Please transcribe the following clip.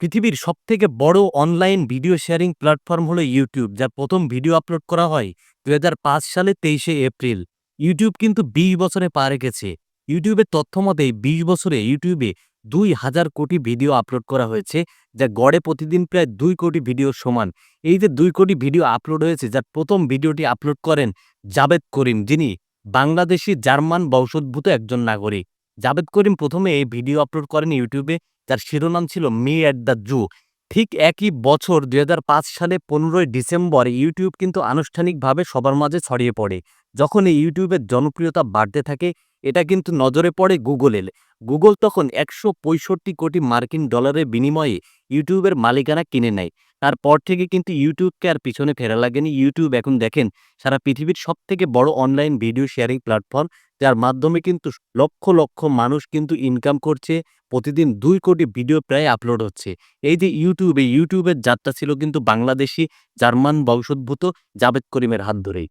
পৃথিবীর সবথেকে বড় অনলাইন ভিডিও শেয়ারিং প্ল্যাটফর্ম হলো YouTube, যার ১ম ভিডিও আপলোড করা হয় ২০০৫ সালে ২৩শে এপ্রিল। YouTube কিন্তু ২০ বছরে পা রেখেছে। YouTube এর তথ্য মতে ২০ বছরে YouTube এ ২,০০০ কোটি ভিডিও আপলোড করা হয়েছে, যা গড়ে প্রতিদিন প্রায় ২ কোটি ভিডিওর সমান। এই যে ২ কোটি ভিডিও আপলোড হয়েছে, যার ১ম ভিডিওটি আপলোড করেন জাভেদ করিম, যিনি বাংলাদেশী জার্মান বংশোদ্ভূত একজন নাগরিক। জাভেদ করিম ১ম এ ভিডিও আপলোড করেন YouTube এ, যার শিরোনাম ছিল মি অ্যাট দ্য জু। ঠিক একই বছর ২০০৫ সালে ১৫ই ডিসেম্বর YouTube কিন্তু আনুষ্ঠানিকভাবে সবার মাঝে ছড়িয়ে পড়ে। যখন এই YouTube-এর জনপ্রিয়তা বাড়তে থাকে, এটা কিন্তু নজরে পড়ে Google-এর। Google তখন $১৬৫ কোটি মার্কিন ডলারের বিনিময়ে YouTube-এর মালিকানা কিনে নেয়। তারপর থেকে কিন্তু YouTube-কে আর পিছনে ফেরা লাগেনি। YouTube এখন দেখেন সারা পৃথিবীর সবথেকে বড় অনলাইন ভিডিও শেয়ারিং প্ল্যাটফর্ম, যার মাধ্যমে কিন্তু লক্ষ, লক্ষ মানুষ কিন্তু ইনকাম করছে। প্রতিদিন ২ কোটি ভিডিও প্রায় আপলোড হচ্ছে। এই যে YouTube, এই YouTube এর যাত্রা ছিল কিন্তু বাংলাদেশী জার্মান বংশোদ্ভূত জাভেদ করিমের হাত ধরেই।